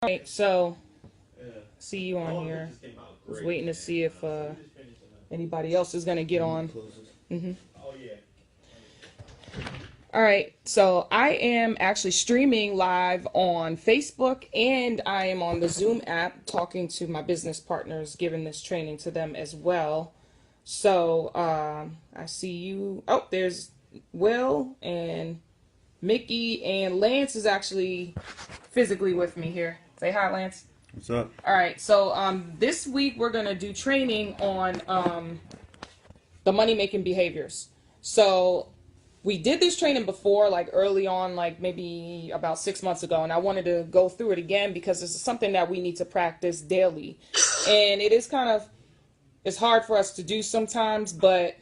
Right, so see you on here. Was waiting to see if anybody else is gonna get on. All right, so I am actually streaming live on Facebook and I am on the Zoom app talking to my business partners, giving this training to them as well. So I see you. Oh, there's Will and Mickey, and Lance is actually physically with me here. Say hi, Lance. What's up? All right, so this week we're gonna do training on the money making behaviors. So we did this training before, like early on, like maybe about 6 months ago, and I wanted to go through it again because this is something that we need to practice daily, and it is it's hard for us to do sometimes, but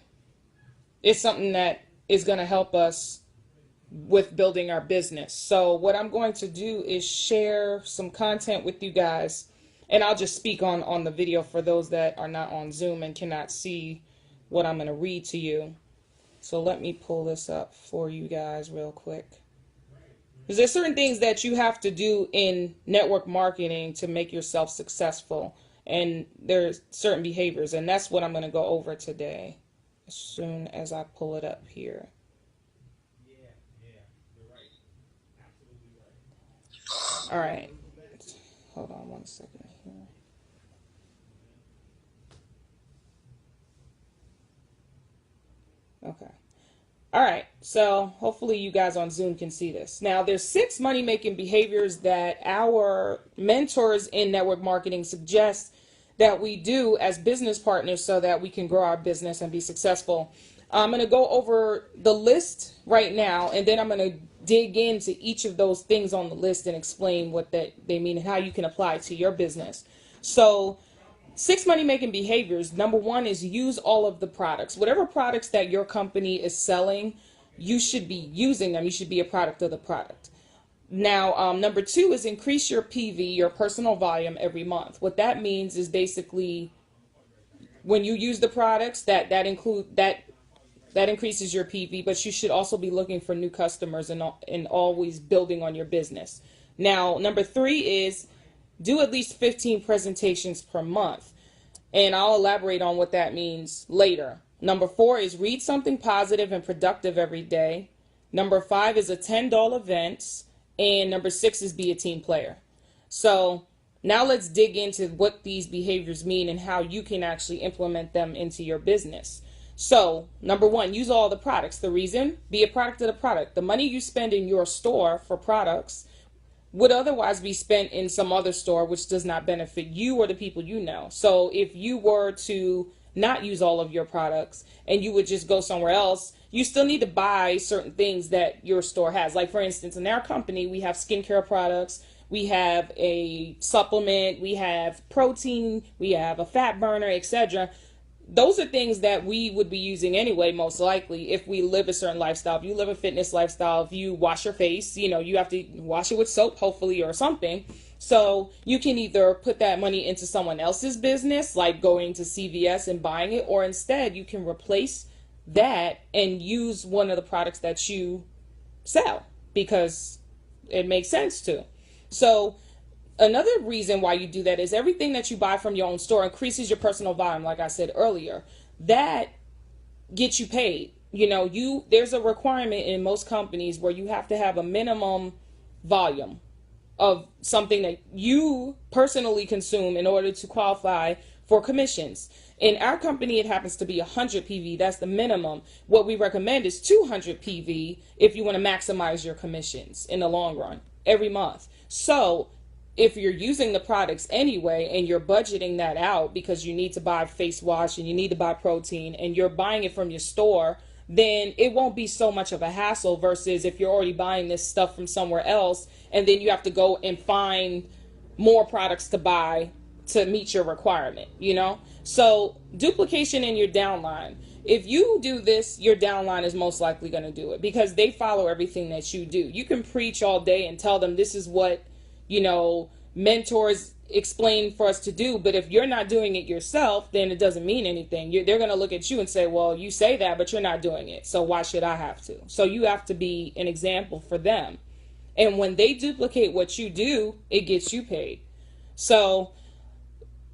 it's something that is gonna help us with building our business. So what I'm going to do is share some content with you guys, and I'll just speak on the video for those that are not on Zoom and cannot see what I'm going to read to you. So let me pull this up for you guys real quick. Because there's certain things that you have to do in network marketing to make yourself successful, and there's certain behaviors, and that's what I'm going to go over today as soon as I pull it up here. All right, hold on one second here. Okay. All right, so hopefully you guys on Zoom can see this. Now, there's 6 money-making behaviors that our mentors in network marketing suggest that we do as business partners so that we can grow our business and be successful. I'm going to go over the list right now, and then I'm going to dig into each of those things on the list and explain what they mean and how you can apply it to your business. So 6 money-making behaviors. Number 1 is use all of the products. Whatever products that your company is selling, you should be using them. You should be a product of the product. Now, number 2 is increase your PV, your personal volume, every month. What that means is basically when you use the products, that increases your PV, but you should also be looking for new customers and always building on your business. Now, number 3 is do at least 15 presentations per month, and I'll elaborate on what that means later. Number 4 is read something positive and productive every day. Number 5 is attend all events, and number 6 is be a team player. So now let's dig into what these behaviors mean and how you can actually implement them into your business. So, number 1, use all the products. The reason? Be a product of the product. The money you spend in your store for products would otherwise be spent in some other store, which does not benefit you or the people you know. So, if you were to not use all of your products and you would just go somewhere else, you still need to buy certain things that your store has. Like, for instance, in our company, we have skincare products, we have a supplement, we have protein, we have a fat burner, etc. Those are things that we would be using anyway, most likely, if we live a certain lifestyle. If you live a fitness lifestyle, if you wash your face, you have to wash it with soap, hopefully, or something. So you can either put that money into someone else's business, like going to CVS and buying it, or instead you can replace that and use one of the products that you sell because it makes sense to. So another reason why you do that is everything that you buy from your own store increases your personal volume, like I said earlier. That gets you paid. There's a requirement in most companies where you have to have a minimum volume of something that you personally consume in order to qualify for commissions. In our company, it happens to be 100 PV. That's the minimum. What we recommend is 200 PV if you want to maximize your commissions in the long run every month. So if you're using the products anyway and you're budgeting that out because you need to buy face wash and you need to buy protein and you're buying it from your store, then it won't be so much of a hassle versus if you're already buying this stuff from somewhere else and then you have to go and find more products to buy to meet your requirement, So duplication in your downline. If you do this, your downline is most likely going to do it because they follow everything that you do. You can preach all day and tell them this is what mentors explain for us to do, but if you're not doing it yourself, then it doesn't mean anything. They're going to look at you and say, well, you say that, but you're not doing it, so why should I have to? So you have to be an example for them. And when they duplicate what you do, it gets you paid. So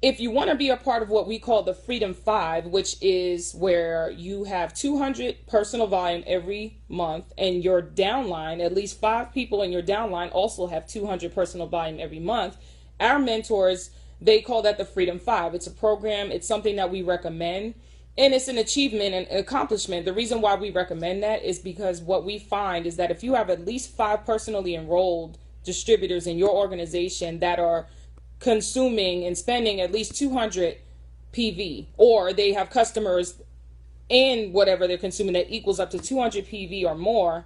if you want to be a part of what we call the Freedom 5, which is where you have 200 personal volume every month, and your downline, at least 5 people in your downline also have 200 personal volume every month, our mentors, they call that the Freedom 5. It's a program, it's something that we recommend, and it's an achievement and accomplishment. The reason why we recommend that is because what we find is that if you have at least 5 personally enrolled distributors in your organization that are consuming and spending at least 200 PV, or they have customers in whatever they're consuming that equals up to 200 PV or more,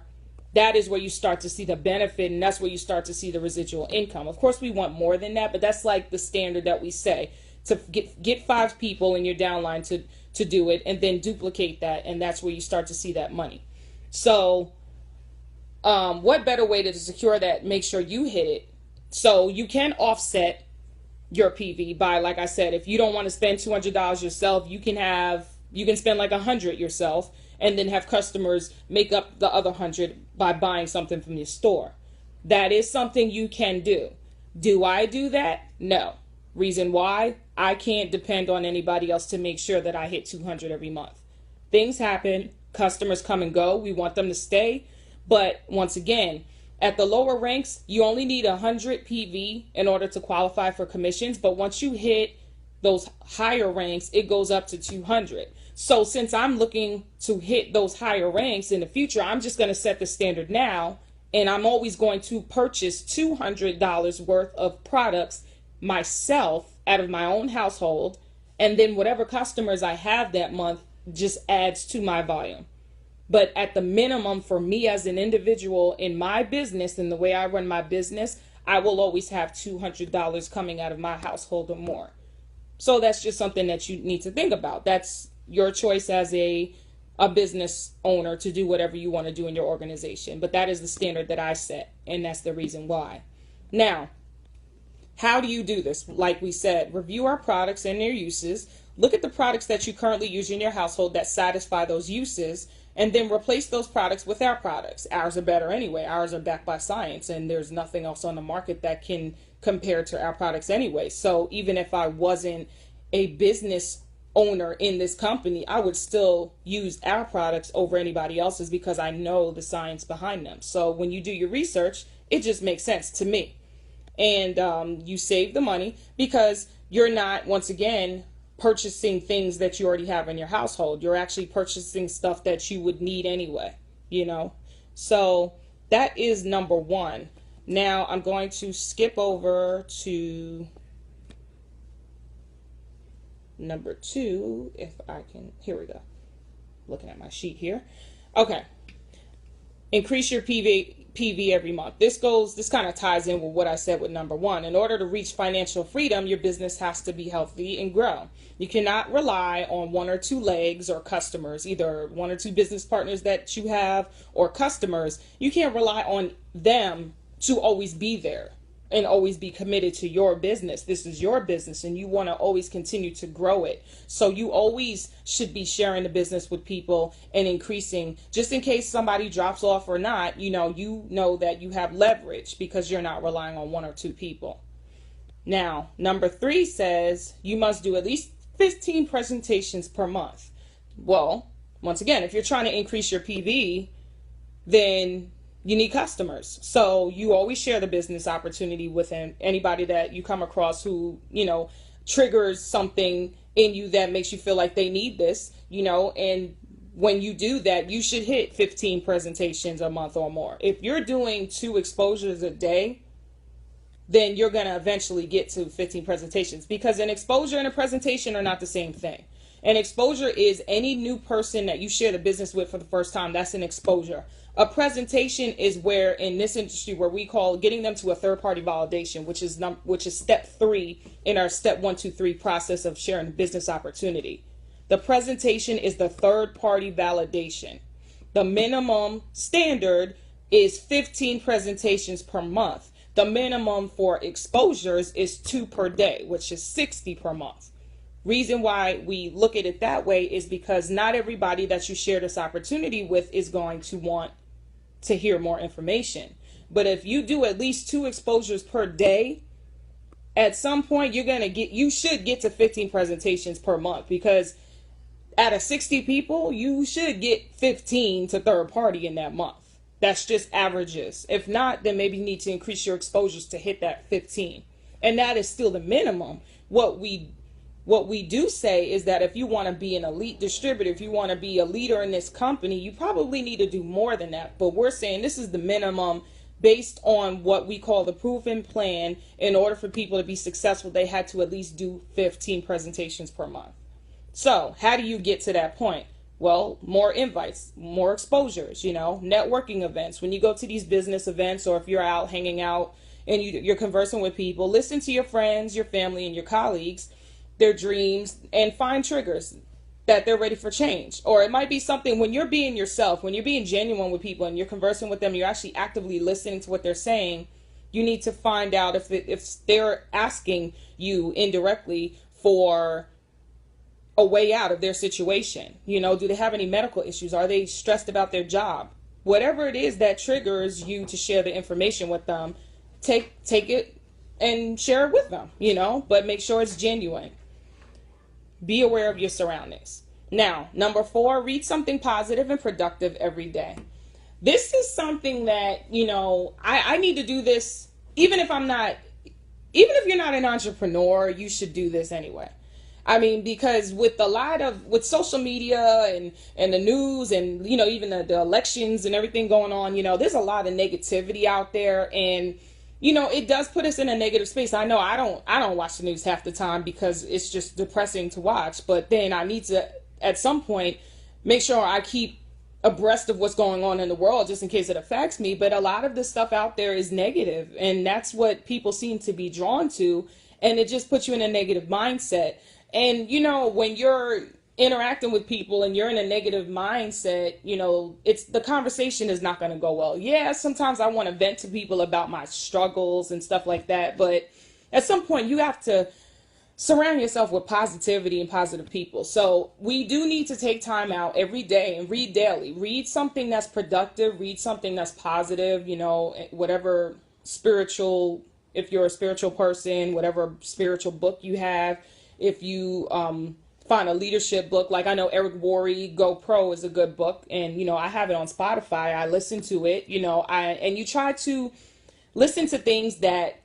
that is where you start to see the benefit, and that's where you start to see the residual income. Of course, we want more than that, but that's like the standard that we say, to get 5 people in your downline to do it, and then duplicate that, and that's where you start to see that money. So what better way to secure that? Make sure you hit it. So you can offset your PV by, like I said, if you don't want to spend $200 yourself, you can spend like $100 yourself, and then have customers make up the other $100 by buying something from your store. That is something you can do. Do I do that? No. Reason why? I can't depend on anybody else to make sure that I hit 200 every month. Things happen, customers come and go, we want them to stay, but once again, at the lower ranks, you only need 100 PV in order to qualify for commissions. But once you hit those higher ranks, it goes up to 200. So since I'm looking to hit those higher ranks in the future, I'm just going to set the standard now. And I'm always going to purchase $200 worth of products myself out of my own household. And then whatever customers I have that month just adds to my volume. But at the minimum, for me as an individual in my business and the way I run my business, I will always have $200 coming out of my household or more. So that's just something that you need to think about. That's your choice as a business owner to do whatever you want to do in your organization. But that is the standard that I set, and that's the reason why. Now, how do you do this? Like we said, review our products and their uses. Look at the products that you currently use in your household that satisfy those uses, and then replace those products with our products. Ours are better anyway. Ours are backed by science, and there's nothing else on the market that can compare to our products anyway. So even if I wasn't a business owner in this company, I would still use our products over anybody else's because I know the science behind them. So when you do your research, it just makes sense to me. And you save the money because you're not, once again, purchasing things that you already have in your household. You're actually purchasing stuff that you would need anyway, you know. So that is number 1. Now I'm going to skip over to number 2, if I can. Here we go. Looking at my sheet here. Okay. Increase your PV every month. This kind of ties in with what I said with number 1. In order to reach financial freedom, your business has to be healthy and grow. You cannot rely on 1 or 2 legs or customers, either 1 or 2 business partners that you have or customers. You can't rely on them to always be there and always be committed to your business. This is your business, and you want to always continue to grow it. So you always should be sharing the business with people and increasing, just in case somebody drops off or not, you know that you have leverage because you're not relying on 1 or 2 people. Now, number 3 says you must do at least 15 presentations per month. Well, once again, if you're trying to increase your PV, then you need customers. So you always share the business opportunity with anybody that you come across who, triggers something in you that makes you feel like they need this, and when you do that, you should hit 15 presentations a month or more. If you're doing 2 exposures a day, then you're going to eventually get to 15 presentations, because an exposure and a presentation are not the same thing. An exposure is any new person that you share the business with for the first time. That's an exposure. A presentation is where, in this industry, where we call getting them to a third-party validation, which is step 3 in our step 1, 2, 3 process of sharing a business opportunity. The presentation is the third-party validation. The minimum standard is 15 presentations per month. The minimum for exposures is 2 per day, which is 60 per month. Reason why we look at it that way is because not everybody that you share this opportunity with is going to want to hear more information. But if you do at least 2 exposures per day, at some point you should get to 15 presentations per month, because out of 60 people, you should get 15 to third party in that month. That's just averages. If not, then maybe you need to increase your exposures to hit that 15. And that is still the minimum. What we do say is that if you want to be an elite distributor, if you want to be a leader in this company, you probably need to do more than that. But we're saying this is the minimum based on what we call the proven plan. In order for people to be successful, they had to at least do 15 presentations per month. So how do you get to that point? Well, more invites, more exposures, networking events. When you go to these business events, or if you're out hanging out and you're conversing with people, listen to your friends, your family, and your colleagues, their dreams, and find triggers that they're ready for change. Or it might be something when you're being yourself, when you're being genuine with people and you're conversing with them, you're actually actively listening to what they're saying. You need to find out if they're asking you indirectly for a way out of their situation. Do they have any medical issues? Are they stressed about their job? Whatever it is that triggers you to share the information with them, take it and share it with them, but make sure it's genuine. Be aware of your surroundings. Now, number 4, read something positive and productive every day. This is something that, I need to do this, even if you're not an entrepreneur, you should do this anyway. I mean, because with social media and the news and, even the elections and everything going on, there's a lot of negativity out there, and it does put us in a negative space. I know I don't watch the news half the time because it's just depressing to watch. But then I need to, at some point, make sure I keep abreast of what's going on in the world just in case it affects me. But a lot of this stuff out there is negative, and that's what people seem to be drawn to. And it just puts you in a negative mindset. And, when you're interacting with people and you're in a negative mindset, the conversation is not going to go well. Yeah, sometimes I want to vent to people about my struggles and stuff like that. But at some point you have to surround yourself with positivity and positive people. So we do need to take time out every day and read daily. Read something that's productive, read something that's positive, whatever spiritual, if you're a spiritual person, whatever spiritual book you have. If you, find a leadership book, like I know Eric Worre, Go Pro is a good book, and I have it on Spotify. I listen to it, and you try to listen to things that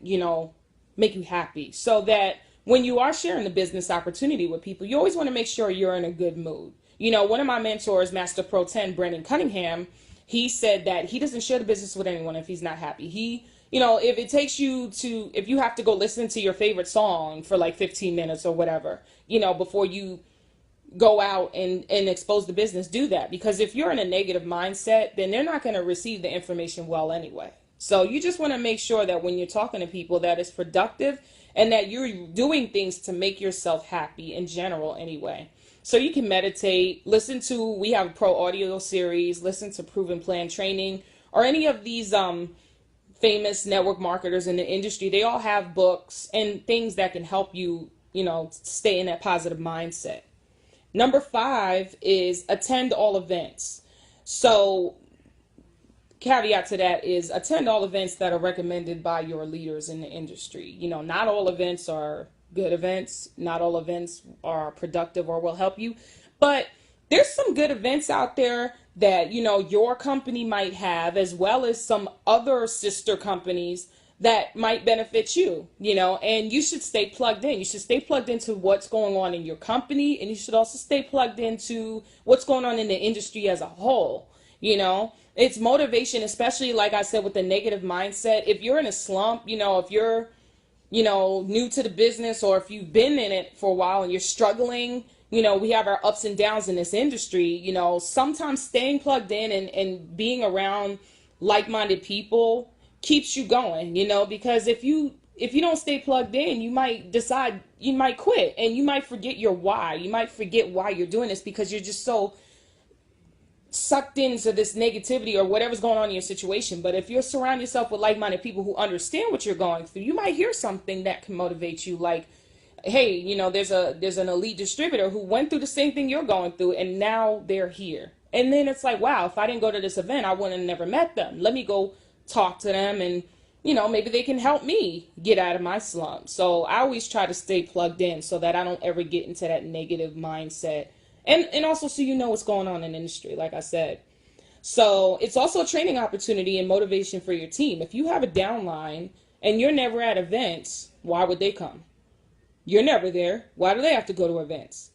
make you happy, so that when you are sharing the business opportunity with people, you always want to make sure you're in a good mood. One of my mentors, Master Pro 10 Brendan Cunningham, he said that he doesn't share the business with anyone if he's not happy. If it takes you to, if you have to go listen to your favorite song for like 15 minutes or whatever, before you go out and expose the business, do that. Because if you're in a negative mindset, then they're not going to receive the information well anyway. So you just want to make sure that when you're talking to people, that it's productive and that you're doing things to make yourself happy in general anyway. So you can meditate, we have a pro audio series, listen to Proven Plan training, or any of these, famous network marketers in the industry. They all have books and things that can help you, stay in that positive mindset. Number 5 is attend all events. So caveat to that is attend all events that are recommended by your leaders in the industry. Not all events are good events. Not all events are productive or will help you, but there's some good events out there that, your company might have, as well as some other sister companies that might benefit you, and you should stay plugged in. You should stay plugged into what's going on in your company, and you should also stay plugged into what's going on in the industry as a whole. It's motivation, especially like I said, with the negative mindset. If you're in a slump, if you're, new to the business, or if you've been in it for a while and you're struggling, we have our ups and downs in this industry. Sometimes staying plugged in and being around like-minded people keeps you going, because if you don't stay plugged in, you might decide, you might quit, and you might forget your why. You might forget why you're doing this because you're just so sucked into this negativity or whatever's going on in your situation. But if you surround yourself with like-minded people who understand what you're going through, you might hear something that can motivate you, like, hey, there's an elite distributor who went through the same thing you're going through, and now they're here. And then it's like, wow, if I didn't go to this event, I would have never met them. Let me go talk to them, and maybe they can help me get out of my slump. So I always try to stay plugged in so that I don't ever get into that negative mindset. And also so what's going on in the industry, like I said. So it's also a training opportunity and motivation for your team. If you have a downline and you're never at events, why would they come? You're never there. Why do they have to go to events?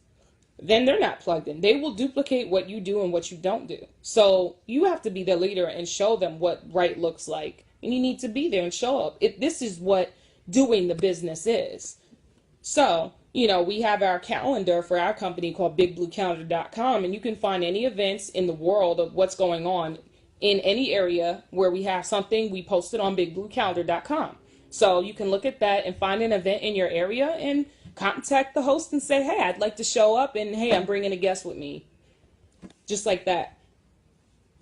Then they're not plugged in. They will duplicate what you do and what you don't do. So you have to be the leader and show them what right looks like. And you need to be there and show up. This is what doing the business is. So, we have our calendar for our company called bigbluecalendar.com, and you can find any events in the world of what's going on in any area where we have something. We post it on bigbluecalendar.com. So you can look at that and find an event in your area and contact the host and say, hey, I'd like to show up, and hey, I'm bringing a guest with me. Just like that.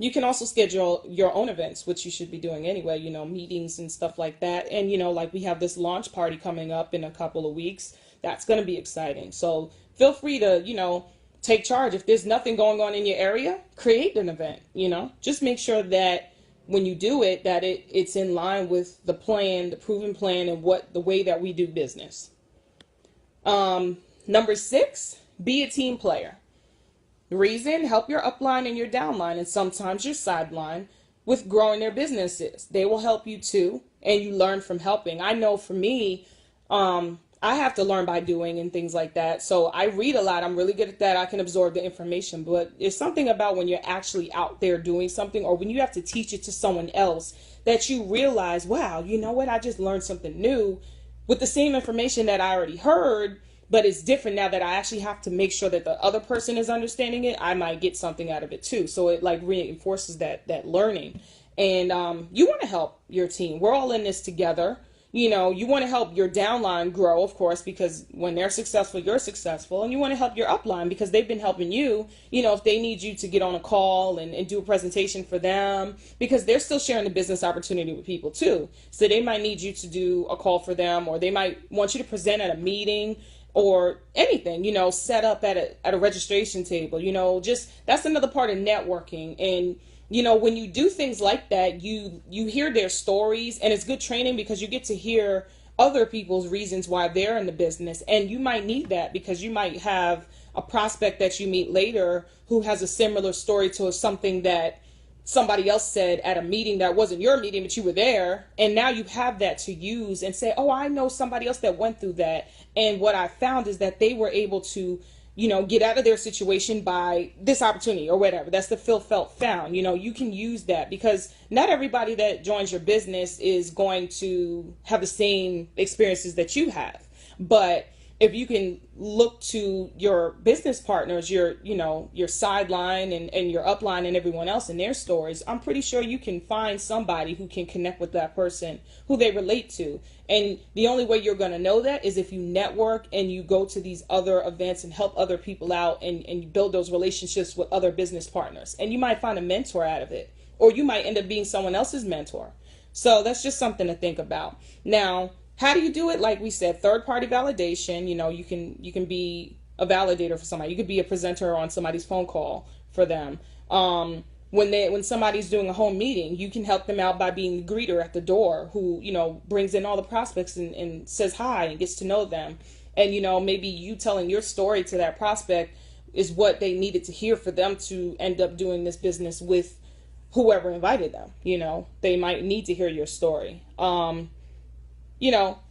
You can also schedule your own events, which you should be doing anyway, meetings and stuff like that. And, like we have this launch party coming up in a couple of weeks. That's going to be exciting. So feel free to, take charge. If there's nothing going on in your area, create an event, Just make sure that when you do it, that it's in line with the plan, the proven plan, and the way that we do business. Number 6, be a team player. The reason, help your upline and your downline, and sometimes your sideline, with growing their businesses. They will help you too, and you learn from helping. I know for me, I have to learn by doing and things like that. So I read a lot. I'm really good at that. I can absorb the information. But there's something about when you're actually out there doing something, or when you have to teach it to someone else, that you realize, wow, you know what? I just learned something new with the same information that I already heard. But it's different now that I actually have to make sure that the other person is understanding it. I might get something out of it too. So it reinforces that learning. And you want to help your team. We're all in this together. You want to help your downline grow, of course, because when they're successful, you're successful. And you want to help your upline because they've been helping you. If they need you to get on a call and do a presentation for them, because they're still sharing the business opportunity with people too. So they might need you to do a call for them, or they might want you to present at a meeting, or anything, set up at a registration table, just that's another part of networking. And, when you do things like that, you hear their stories, and it's good training because you get to hear other people's reasons why they're in the business. And you might need that because you might have a prospect that you meet later who has a similar story to something that somebody else said at a meeting that wasn't your meeting, but you were there. And now you have that to use and say, oh, I know somebody else that went through that. And what I found is that they were able to, get out of their situation by this opportunity or whatever. That's the feel, felt, found. You can use that because not everybody that joins your business is going to have the same experiences that you have. But if you can look to your business partners, your sideline and your upline and everyone else and their stories, I'm pretty sure you can find somebody who can connect with that person who they relate to. And the only way you're going to know that is if you network and you go to these other events and help other people out and you build those relationships with other business partners. And you might find a mentor out of it, or you might end up being someone else's mentor. So that's just something to think about. Now, how do you do it? Like we said, third-party validation. You can be a validator for somebody. You could be a presenter on somebody's phone call for them. When somebody's doing a home meeting, you can help them out by being the greeter at the door who, brings in all the prospects and says hi and gets to know them. And, maybe you telling your story to that prospect is what they needed to hear for them to end up doing this business with whoever invited them. They might need to hear your story.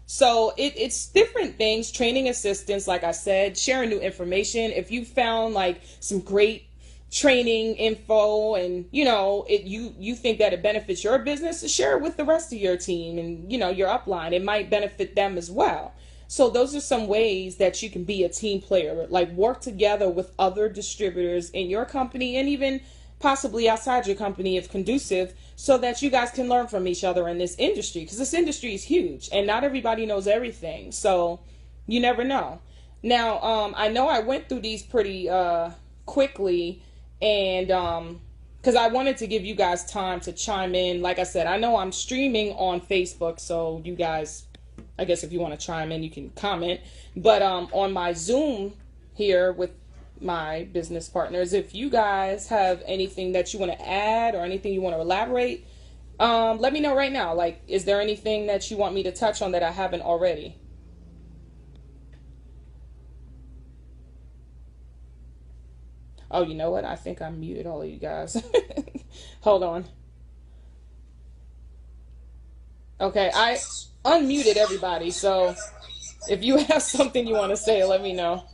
So it's different things, training assistance, like I said, sharing new information. If you found some great training info and, you think that it benefits your business, to share it with the rest of your team and, your upline. It might benefit them as well. So those are some ways that you can be a team player, work together with other distributors in your company and even possibly outside your company if conducive, so that you guys can learn from each other in this industry, because this industry is huge and not everybody knows everything. So you never know. Now, I know I went through these pretty quickly, and because I wanted to give you guys time to chime in. Like I said, I know I'm streaming on Facebook, so you guys, I guess if you want to chime in, you can comment. But on my Zoom here with my business partners, if you guys have anything that you want to add or anything you want to elaborate, Let me know right now. Like, is there anything that you want me to touch on that I haven't already? Oh, you know what? I think I muted all of you guys. Hold on. Okay, I unmuted everybody. So if you have something you want to say, let me know.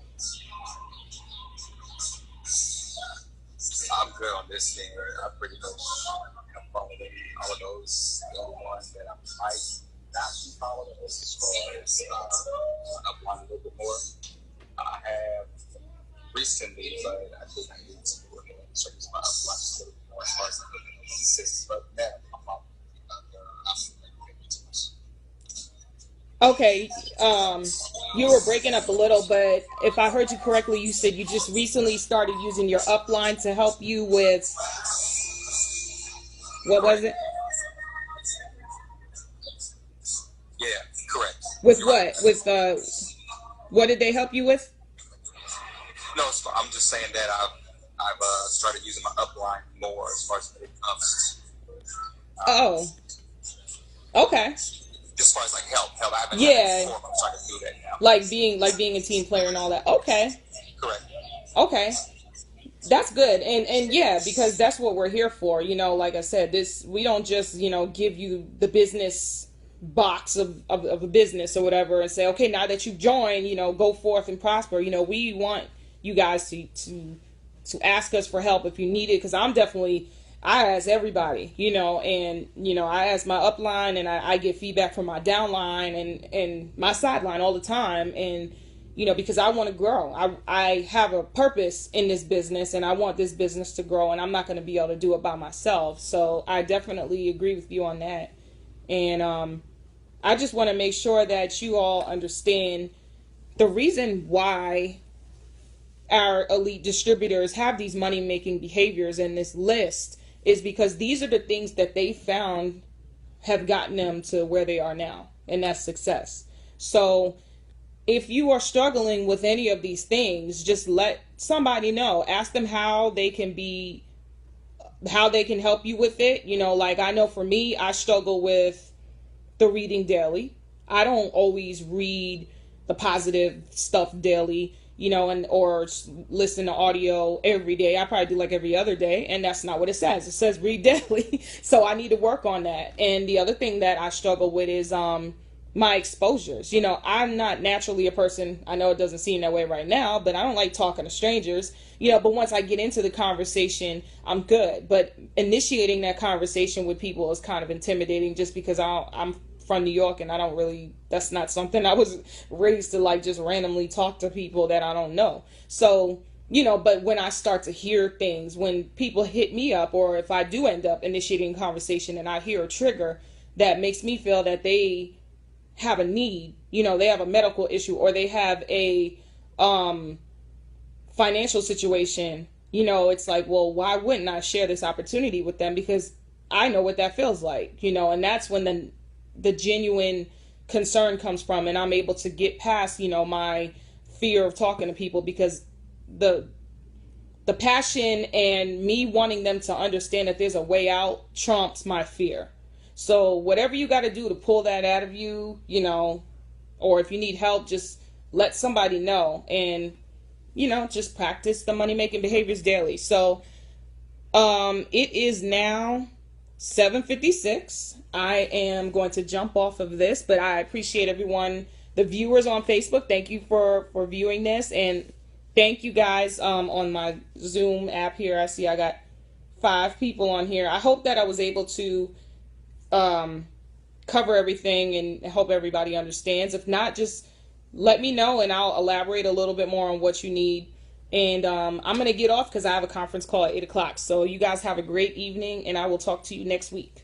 I'm good on this thing. I pretty much am following all of those. The only ones that I might not be following is as far as applying a little bit more. I have recently, but I think I need to work on certain spot applying a little bit more as far as I'm looking at the systems. But now I'm following too much. Okay, you were breaking up a little, but if I heard you correctly, you said you just recently started using your upline to help you with what was Correct. it? Yeah, correct. With You're right. what? With what did they help you with? No, I'm just saying that I've started using my upline more as far as when it comes Oh, okay. as far as like help. I haven't had that Yeah, before, but I'm starting to do that now. like being a team player and all that. Okay. Correct. Okay. That's good. And yeah, because that's what we're here for. Like I said, this we don't just, give you the business box of a business or whatever and say, okay, now that you've joined, go forth and prosper. We want you guys to ask us for help if you need it, because I ask everybody, and I ask my upline, and I get feedback from my downline and my sideline all the time, and because I want to grow. I have a purpose in this business, and I want this business to grow, and I'm not going to be able to do it by myself. So I definitely agree with you on that. And I just want to make sure that you all understand the reason why our elite distributors have these money making behaviors in this list is because these are the things that they found have gotten them to where they are now, and that's success. So if you are struggling with any of these things, just let somebody know. Ask them how they can help you with it. Like I know for me, I struggle with the reading daily. I don't always read the positive stuff daily, and or listen to audio every day. I probably do like every other day, and that's not what it says. It says read daily. So I need to work on that. And the other thing that I struggle with is my exposures. I'm not naturally a person, I know it doesn't seem that way right now, but I don't like talking to strangers. But once I get into the conversation, I'm good. But initiating that conversation with people is kind of intimidating, just because I'm from New York, and that's not something I was raised to, like, just randomly talk to people that I don't know. So, but when I start to hear things, when people hit me up, or if I do end up initiating a conversation and I hear a trigger that makes me feel that they have a need, they have a medical issue, or they have a financial situation, it's like, well, why wouldn't I share this opportunity with them? Because I know what that feels like, and that's when the genuine concern comes from, and I'm able to get past, my fear of talking to people, because the passion and me wanting them to understand that there's a way out trumps my fear. So whatever you got to do to pull that out of you, or if you need help, just let somebody know, and just practice the money making behaviors daily. So it is now 7:56. I am going to jump off of this, but I appreciate everyone, the viewers on Facebook. Thank you for viewing this, and thank you guys on my Zoom app here. I see I got 5 people on here. I hope that I was able to cover everything and hope everybody understands. If not, just let me know and I'll elaborate a little bit more on what you need. And I'm going to get off because I have a conference call at 8 o'clock. So you guys have a great evening, and I will talk to you next week.